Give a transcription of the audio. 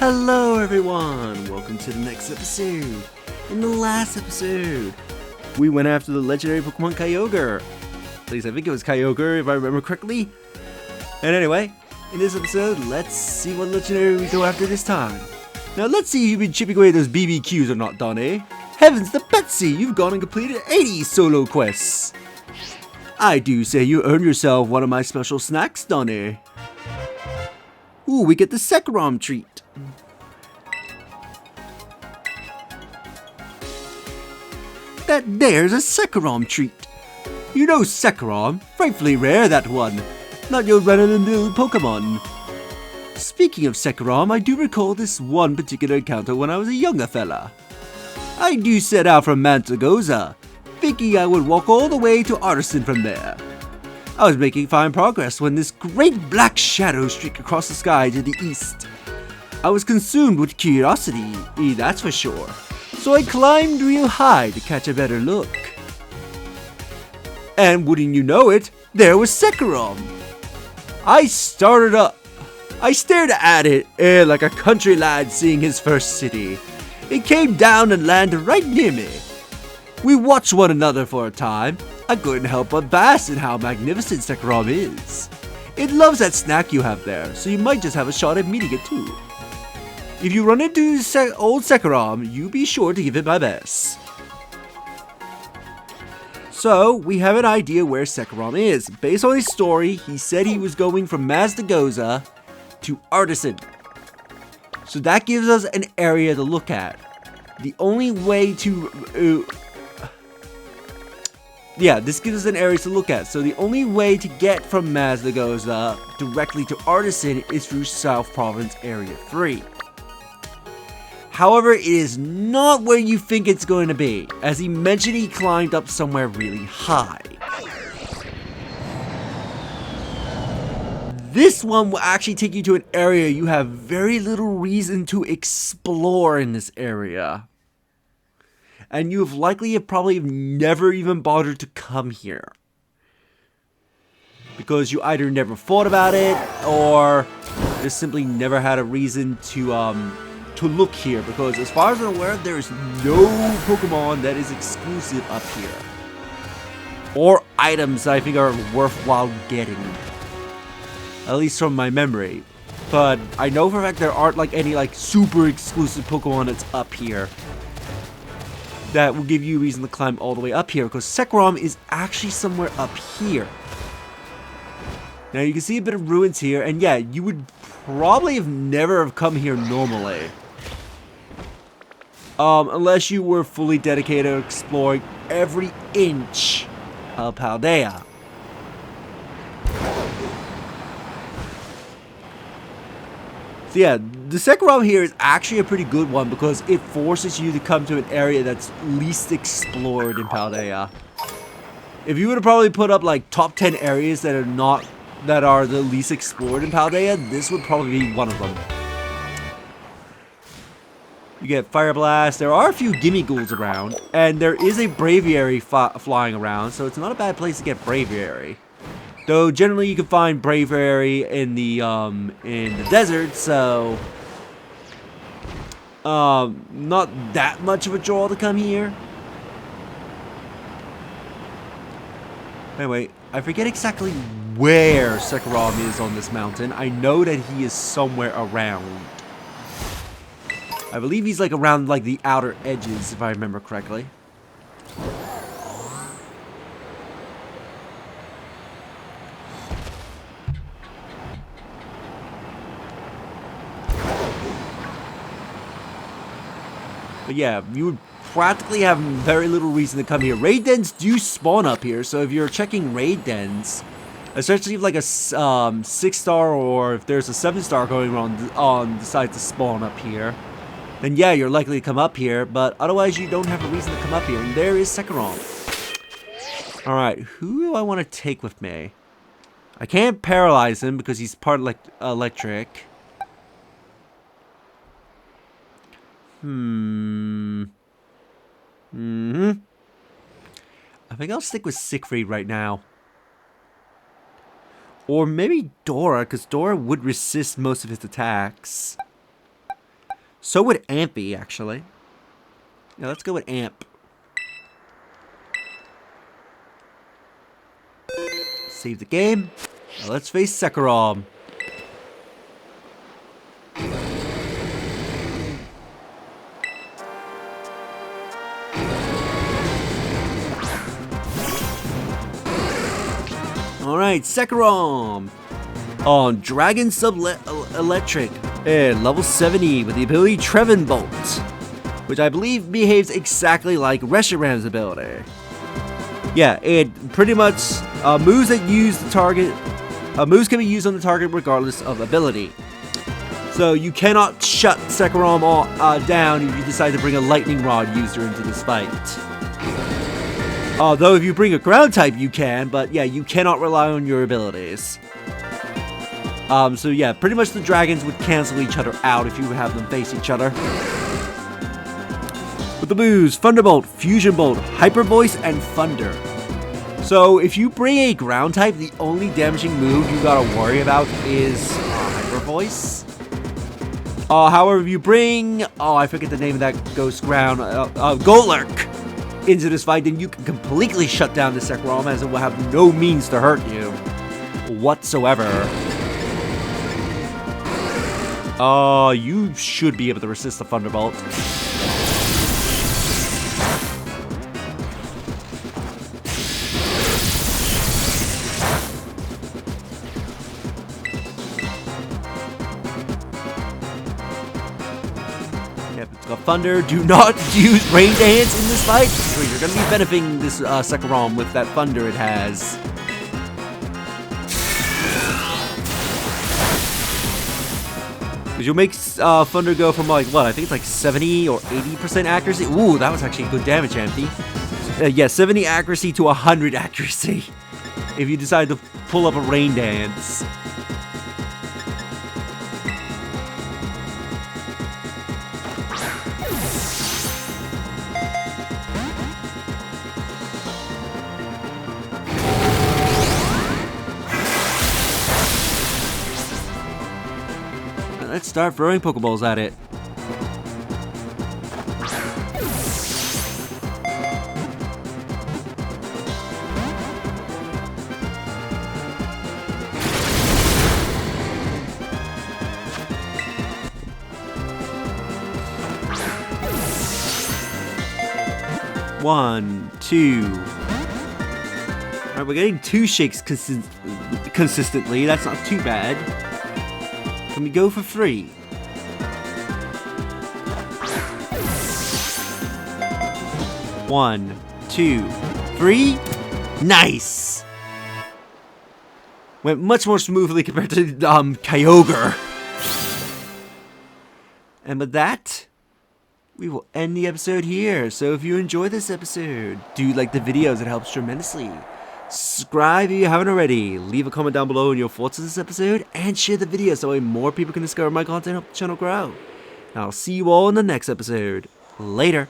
Hello everyone! Welcome to the next episode. In the last episode, we went after the legendary Pokemon Kyogre. At least I think it was Kyogre if I remember correctly. And anyway, in this episode, let's see what legendary we go after this time. Now let's see if you've been chipping away those BBQs or not, Donnie. Heavens to Betsy, you've gone and completed 80 solo quests. I do say you earned yourself one of my special snacks, Donnie. Ooh, we get the Zekrom treat. There's a Zekrom treat. You know Zekrom, frightfully rare that one. Not your run-of-the-mill Pokemon. Speaking of Zekrom, I do recall this one particular encounter when I was a younger fella. I do set out from Mantagoza, thinking I would walk all the way to Artisan from there. I was making fine progress when this great black shadow streaked across the sky to the east. I was consumed with curiosity, that's for sure, so I climbed real high to catch a better look. And wouldn't you know it, there was Zekrom. I stared at it like a country lad seeing his first city. It came down and landed right near me. We watched one another for a time. I couldn't help but bask in how magnificent Zekrom is. It loves that snack you have there, so you might just have a shot at meeting it too. If you run into old Zekrom, you be sure to give it my best. So, we have an idea where Zekrom is. Based on his story, he said he was going from Mazdagoza to Artisan. So that gives us an area to look at. The only way to... this gives us an area to look at. So the only way to get from Mazdagoza directly to Artisan is through South Province Area 3. However, it is not where you think it's going to be, as he mentioned he climbed up somewhere really high. This one will actually take you to an area you have very little reason to explore in this area. And you have probably never even bothered to come here. Because you either never thought about it, or just simply never had a reason to look here. Because as far as I'm aware, there is no Pokemon that is exclusive up here. Or items that I think are worthwhile getting. At least from my memory. But I know for a fact there aren't any super exclusive Pokemon that's up here that will give you a reason to climb all the way up here, because Zekrom is actually somewhere up here. Now you can see a bit of ruins here, and yeah, you would probably never have come here normally. Unless you were fully dedicated to exploring every inch of Paldea. So yeah, the Zekrom here is actually a pretty good one because it forces you to come to an area that's least explored in Paldea. If you were to probably put up top 10 areas that are the least explored in Paldea, this would probably be one of them. You get Fire Blast, there are a few Gimmighouls around, and there is a Braviary flying around, so it's not a bad place to get Braviary. Though generally you can find Braviary in the desert, so not that much of a draw to come here. Anyway, I forget exactly where Zekrom is on this mountain. I know that he is somewhere around. I believe he's around the outer edges, if I remember correctly. But yeah, you would practically have very little reason to come here. Raid dens do spawn up here, so if you're checking raid dens, especially if a 6-star or if there's a 7-star going on decides to spawn up here, then yeah, you're likely to come up here, but otherwise you don't have a reason to come up here, and there is Zekrom. Alright, who do I want to take with me? I can't paralyze him because he's part electric. I think I'll stick with Siegfried right now. Or maybe Dora, because Dora would resist most of his attacks. So would Ampy, actually. Yeah, let's go with Amp. Save the game. Now let's face Zekrom. Alright, Zekrom! On Dragon Electric, level 70 with the ability Trevin Bolt, which I believe behaves exactly like Reshiram's ability. Yeah, it pretty much, moves that use the target, moves can be used on the target regardless of ability. So you cannot shut Zekrom down if you decide to bring a Lightning Rod user into this fight. Though if you bring a ground type you can, but yeah, you cannot rely on your abilities. So yeah, pretty much the dragons would cancel each other out if you have them face each other. With the moves, Thunderbolt, Fusion Bolt, Hyper Voice, and Thunder. So if you bring a ground type, the only damaging move you gotta worry about is Hyper Voice. However, if you bring, I forget the name of that ghost ground, Golurk into this fight, then you can completely shut down the Zekrom, as it will have no means to hurt you whatsoever. You should be able to resist the Thunderbolt. Yep, it's got Thunder. Do not use Rain Dance in this fight, so you're going to be benefiting this Zekrom with that Thunder it has. You'll make Thunder go from like, what, I think it's like 70 or 80% accuracy. Ooh, that was actually good damage, Ampy. Yeah, 70 accuracy to 100 accuracy. If you decide to pull up a Rain Dance. Let's start throwing Pokeballs at it. One, two. Alright, we're getting 2 shakes consistently. That's not too bad. Can we go for 3? One, 2, 3. Nice! Went much more smoothly compared to Kyogre. And with that, we will end the episode here. So if you enjoyed this episode, do like the videos, it helps tremendously. Subscribe if you haven't already, leave a comment down below on your thoughts of this episode, and share the video so more people can discover my content and help the channel grow. And I'll see you all in the next episode. Later.